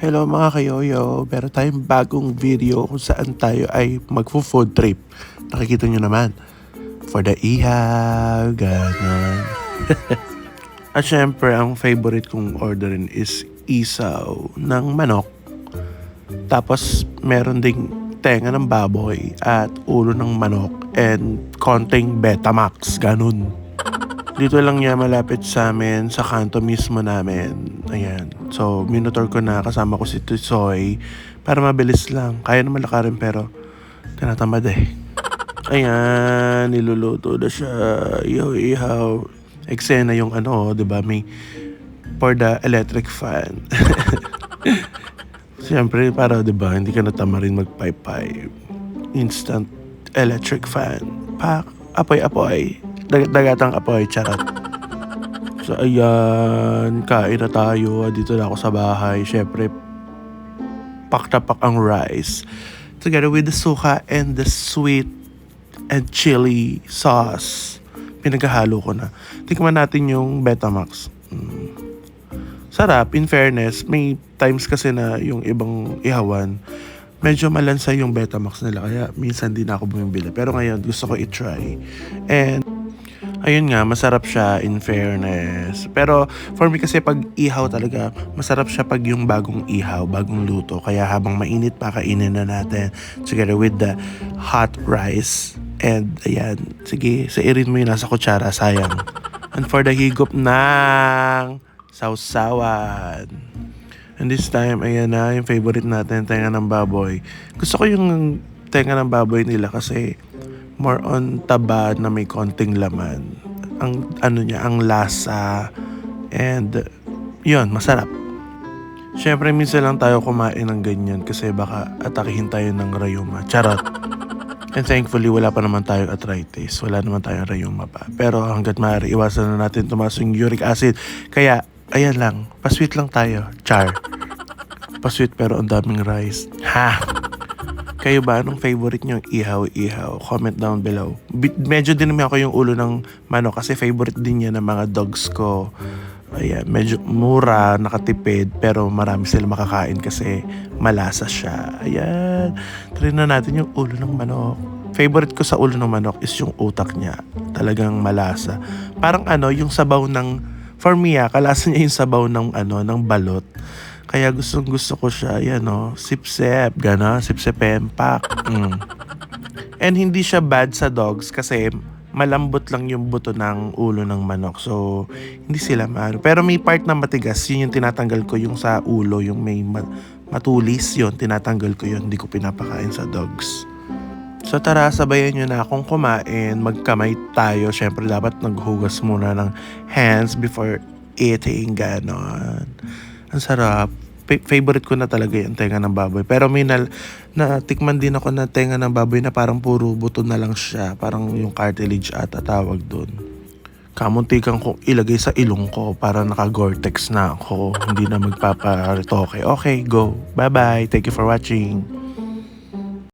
Hello mga kayoyo, meron tayong bagong video kung saan tayo ay magfo-food trip. Nakikita nyo naman, for the ihaw, ganon. At syempre, ang favorite kong orderin is isaw ng manok. Tapos meron ding tenga ng baboy at ulo ng manok and konting Betamax, ganun. Dito lang niya malapit sa amin, sa kanto mismo namin. Ayan. So, minotor ko na kasama ko si Tisoy para mabilis lang. Kaya naman lakarin pero tinatamad eh. Ayan, niluluto na siya. Ihaw. Eksena yung ano, di ba? May for the electric fan. Siyempre, para di ba, hindi ka natama rin mag-pipe-pipe. Instant electric fan. Pak, apoy-apoy. Dagatang apoy, charot. So ayan, kain na tayo. Dito na ako sa bahay. Syempre, pak na pak ang rice. Together with the suka and the sweet and chili sauce. Pinaghahalo ko na. Tikman natin yung Betamax. Sarap, in fairness. May times kasi na yung ibang ihawan, medyo malansa yung Betamax nila. Kaya minsan din ako bumibili. Pero ngayon, gusto ko i-try. And ayun nga, masarap siya in fairness. Pero for me kasi pag ihaw talaga, masarap siya pag yung bagong ihaw, bagong luto. Kaya habang mainit pa, kainin na natin together with the hot rice. And ayan, sige, sairin mo yun nasa kutsara, sayang. And for the higop ng sausawan. And this time, ayan na, yung favorite natin, tenga ng baboy. Gusto ko yung tenga ng baboy nila kasi more on taba na may konting laman. Ang ano niya, ang lasa. And yun, masarap. Syempre, minsan lang tayo kumain ng ganyan kasi baka atakihin tayo ng rayuma. Charot. And thankfully, wala pa naman tayong arthritis. Wala naman tayong rayuma pa. Pero hanggat maaari, iwasan na natin tumaas yung uric acid. Kaya, ayan lang. Pasweet lang tayo. Char. Pasweet pero ang daming rice. Ha! Kayo ba? Anong favorite nyo? Ihaw. Comment down below. Medyo din naman ako yung ulo ng manok kasi favorite din yan ng mga dogs ko. Ayan, medyo mura, nakatipid, pero marami sila makakain kasi malasa siya. Ayan, try na natin yung ulo ng manok. Favorite ko sa ulo ng manok is yung utak niya. Talagang malasa. Parang yung sabaw ng, for me kalasa niya yung sabaw ng ng balot. Kaya gusto ko siya, sip-sip, gana, sip-sip empak. And hindi siya bad sa dogs kasi malambot lang yung buto ng ulo ng manok. So, hindi sila maano. Pero may part na matigas, yun yung tinatanggal ko, yung sa ulo, yung may matulis, yun, tinatanggal ko yun. Hindi ko pinapakain sa dogs. So tara, sabayan nyo na akong kumain, magkamay tayo. Syempre, dapat naghugas muna ng hands before eating, ganon. Ang sarap. Favorite ko na talaga yung tenga ng baboy. Pero may natikman din ako na tenga ng baboy na parang puro buto na lang siya. Parang yung cartilage ata tawag dun. Kamuntikan kong ilagay sa ilong ko para naka-Gore-Tex na ako. Hindi na magpaparitoke. Okay, go. Bye-bye. Thank you for watching.